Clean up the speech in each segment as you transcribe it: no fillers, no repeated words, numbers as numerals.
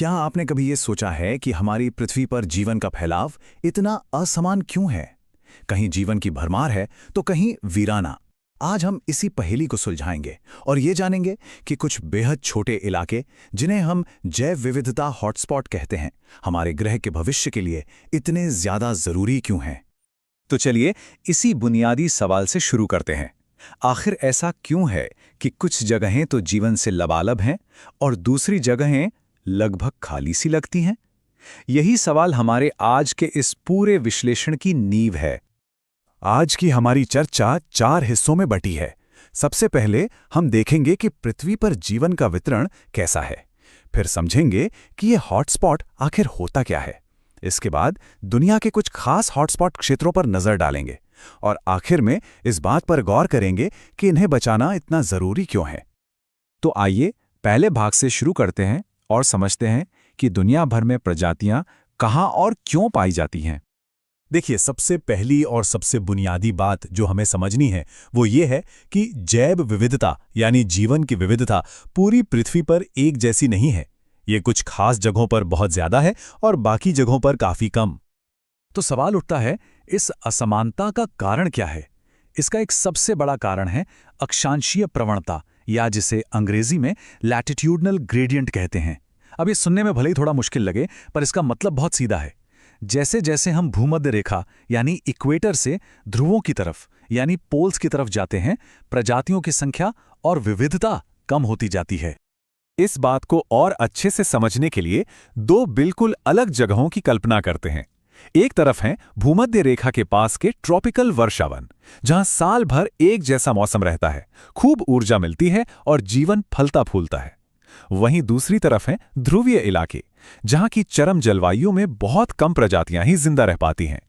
क्या आपने कभी ये सोचा है कि हमारी पृथ्वी पर जीवन का फैलाव इतना असमान क्यों है? कहीं जीवन की भरमार है तो कहीं वीराना। आज हम इसी पहेली को सुलझाएंगे और ये जानेंगे कि कुछ बेहद छोटे इलाके, जिन्हें हम जैव विविधता हॉटस्पॉट कहते हैं, हमारे ग्रह के भविष्य के लिए इतने ज्यादा जरूरी क्यों हैं। तो चलिए इसी बुनियादी सवाल से शुरू करते हैं। आखिर ऐसा क्यों है कि कुछ जगहें तो जीवन से लबालब हैं और दूसरी जगहें लगभग खाली सी लगती हैं? यही सवाल हमारे आज के इस पूरे विश्लेषण की नींव है। आज की हमारी चर्चा 4 हिस्सों में बटी है। सबसे पहले हम देखेंगे कि पृथ्वी पर जीवन का वितरण कैसा है। फिर समझेंगे कि ये हॉटस्पॉट आखिर होता क्या है। इसके बाद दुनिया के कुछ खास हॉटस्पॉट क्षेत्रों पर नजर डालेंगे और आखिर में इस बात पर गौर करेंगे कि इन्हें बचाना इतना जरूरी क्यों है। तो आइए पहले भाग से शुरू करते हैं और समझते हैं कि दुनिया भर में प्रजातियां कहाँ और क्यों पाई जाती हैं। देखिए, सबसे पहली और सबसे बुनियादी बात जो हमें समझनी है वो ये है कि जैव विविधता यानी जीवन की विविधता पूरी पृथ्वी पर एक जैसी नहीं है। ये कुछ खास जगहों पर बहुत ज्यादा है और बाकी जगहों पर काफी कम। तो सवाल उठता है, इस असमानता का कारण क्या है? इसका एक सबसे बड़ा कारण है अक्षांशीय प्रवणता, या जिसे अंग्रेजी में लैटिट्यूडनल ग्रेडियंट कहते हैं। अब ये सुनने में भले ही थोड़ा मुश्किल लगे, पर इसका मतलब बहुत सीधा है। जैसे जैसे हम भूमध्य रेखा यानी इक्वेटर से ध्रुवों की तरफ यानी पोल्स की तरफ जाते हैं, प्रजातियों की संख्या और विविधता कम होती जाती है। इस बात को और अच्छे से समझने के लिए 2 बिल्कुल अलग जगहों की कल्पना करते हैं। एक तरफ है भूमध्य रेखा के पास के ट्रॉपिकल वर्षावन, जहां साल भर एक जैसा मौसम रहता है, खूब ऊर्जा मिलती है और जीवन फलता फूलता है। वहीं दूसरी तरफ है ध्रुवीय इलाके, जहां की चरम जलवायु में बहुत कम प्रजातियां ही जिंदा रह पाती हैं।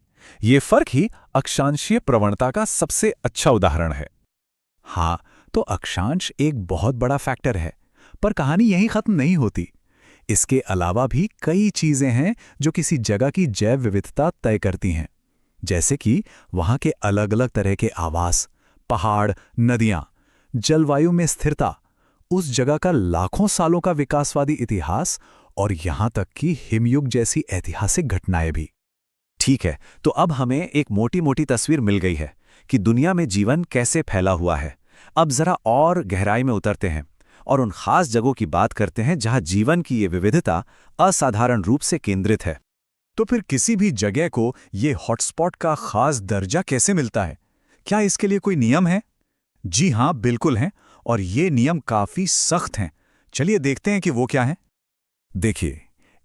ये फर्क ही अक्षांशीय प्रवणता का सबसे अच्छा उदाहरण है। हाँ, तो अक्षांश एक बहुत बड़ा फैक्टर है, पर कहानी यहीं खत्म नहीं होती। इसके अलावा भी कई चीजें हैं जो किसी जगह की जैव विविधता तय करती हैं, जैसे कि वहां के अलग अलग तरह के आवास, पहाड़, नदियां, जलवायु में स्थिरता, उस जगह का लाखों सालों का विकासवादी इतिहास और यहां तक कि हिमयुग जैसी ऐतिहासिक घटनाएं भी। ठीक है, तो अब हमें एक मोटी मोटी तस्वीर मिल गई है कि दुनिया में जीवन कैसे फैला हुआ है। अब जरा और गहराई में उतरते हैं और उन खास जगहों की बात करते हैं जहां जीवन की ये विविधता असाधारण रूप से केंद्रित है। तो फिर किसी भी जगह को ये हॉटस्पॉट का खास दर्जा कैसे मिलता है? क्या इसके लिए कोई नियम है? जी हां, बिल्कुल हैं, और ये नियम काफी सख्त हैं। चलिए देखते हैं कि वो क्या है। देखिए,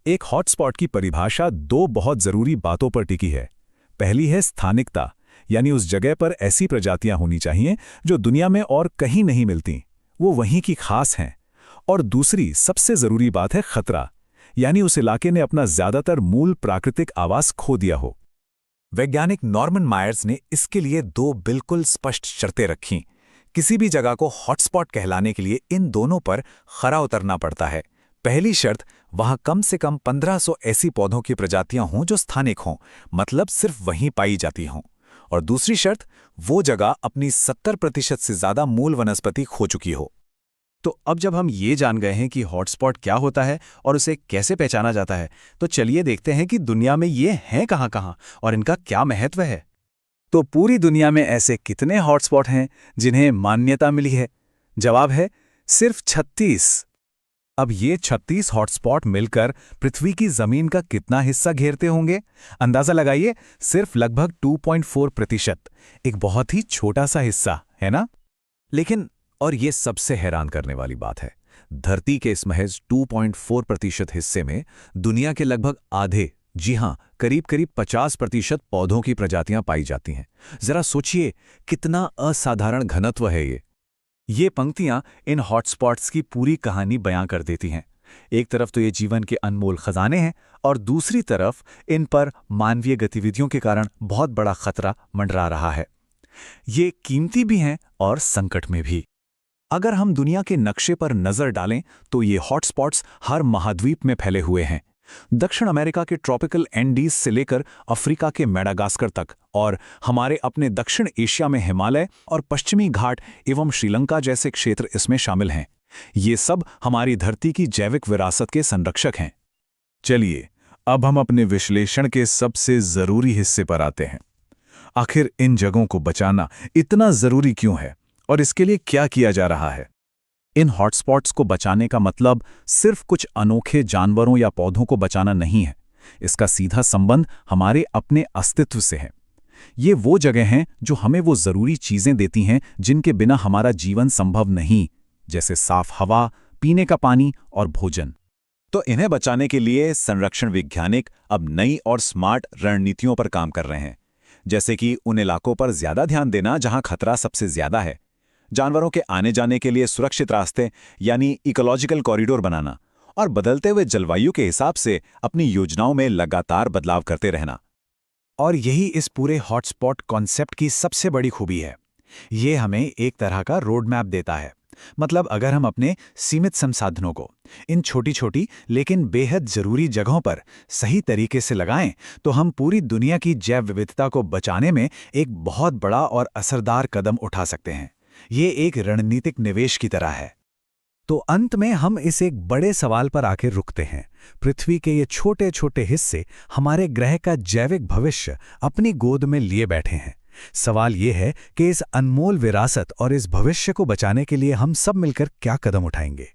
एक हॉटस्पॉट की परिभाषा 2 बहुत जरूरी बातों पर टिकी है। पहली है स्थानिकता, यानी उस जगह पर ऐसी प्रजातियां होनी चाहिए जो दुनिया में और कहीं नहीं मिलती, वो वहीं की खास हैं। और दूसरी सबसे जरूरी बात है खतरा, यानी उस इलाके ने अपना ज्यादातर मूल प्राकृतिक आवास खो दिया हो। वैज्ञानिक नॉर्मन मायर्स ने इसके लिए 2 बिल्कुल स्पष्ट शर्तें रखीं। किसी भी जगह को हॉटस्पॉट कहलाने के लिए इन दोनों पर खरा उतरना पड़ता है। पहली शर्त, वहां कम से कम 1500 ऐसी पौधों की प्रजातियां हों जो स्थानिक हों, मतलब सिर्फ वहीं पाई जाती हों। और दूसरी शर्त, वो जगह अपनी 70% से ज्यादा मूल वनस्पति खो चुकी हो। तो अब जब हम ये जान गए हैं कि हॉटस्पॉट क्या होता है और उसे कैसे पहचाना जाता है, तो चलिए देखते हैं कि दुनिया में ये हैं कहां-कहां और इनका क्या महत्व है। तो पूरी दुनिया में ऐसे कितने हॉटस्पॉट हैं जिन्हें मान्यता मिली है? जवाब है सिर्फ 36। अब ये 36 हॉटस्पॉट मिलकर पृथ्वी की जमीन का कितना हिस्सा घेरते होंगे? अंदाजा लगाइए, सिर्फ लगभग 2.4%। एक बहुत ही छोटा सा हिस्सा है ना? लेकिन और ये सबसे हैरान करने वाली बात है, धरती के इस महज 2.4% हिस्से में दुनिया के लगभग आधे, जी हां, करीब 50% पौधों की प्रजातियां पाई जाती हैं। जरा सोचिए कितना असाधारण घनत्व है ये। ये पंक्तियां इन हॉटस्पॉट्स की पूरी कहानी बयां कर देती हैं। एक तरफ तो ये जीवन के अनमोल खजाने हैं और दूसरी तरफ इन पर मानवीय गतिविधियों के कारण बहुत बड़ा खतरा मंडरा रहा है। ये कीमती भी हैं और संकट में भी। अगर हम दुनिया के नक्शे पर नजर डालें तो ये हॉटस्पॉट्स हर महाद्वीप में फैले हुए हैं। दक्षिण अमेरिका के ट्रॉपिकल एंडीज से लेकर अफ्रीका के मेडागास्कर तक, और हमारे अपने दक्षिण एशिया में हिमालय और पश्चिमी घाट एवं श्रीलंका जैसे क्षेत्र इसमें शामिल हैं। ये सब हमारी धरती की जैविक विरासत के संरक्षक हैं। चलिए अब हम अपने विश्लेषण के सबसे जरूरी हिस्से पर आते हैं। आखिर इन जगहों को बचाना इतना जरूरी क्यों है और इसके लिए क्या किया जा रहा है? इन हॉटस्पॉट्स को बचाने का मतलब सिर्फ कुछ अनोखे जानवरों या पौधों को बचाना नहीं है। इसका सीधा संबंध हमारे अपने अस्तित्व से है। ये वो जगह हैं जो हमें वो जरूरी चीजें देती हैं जिनके बिना हमारा जीवन संभव नहीं, जैसे साफ हवा, पीने का पानी और भोजन। तो इन्हें बचाने के लिए संरक्षण वैज्ञानिक अब नई और स्मार्ट रणनीतियों पर काम कर रहे हैं, जैसे कि उन इलाकों पर ज्यादा ध्यान देना जहां खतरा सबसे ज्यादा है, जानवरों के आने जाने के लिए सुरक्षित रास्ते यानी इकोलॉजिकल कॉरिडोर बनाना, और बदलते हुए जलवायु के हिसाब से अपनी योजनाओं में लगातार बदलाव करते रहना। और यही इस पूरे हॉटस्पॉट कॉन्सेप्ट की सबसे बड़ी खूबी है। ये हमें एक तरह का रोड मैप देता है। मतलब अगर हम अपने सीमित संसाधनों को इन छोटी छोटी लेकिन बेहद जरूरी जगहों पर सही तरीके से लगाएं, तो हम पूरी दुनिया की जैव विविधता को बचाने में एक बहुत बड़ा और असरदार कदम उठा सकते हैं। ये एक रणनीतिक निवेश की तरह है। तो अंत में हम इस एक बड़े सवाल पर आकर रुकते हैं। पृथ्वी के ये छोटे छोटे हिस्से हमारे ग्रह का जैविक भविष्य अपनी गोद में लिए बैठे हैं। सवाल ये है कि इस अनमोल विरासत और इस भविष्य को बचाने के लिए हम सब मिलकर क्या कदम उठाएंगे।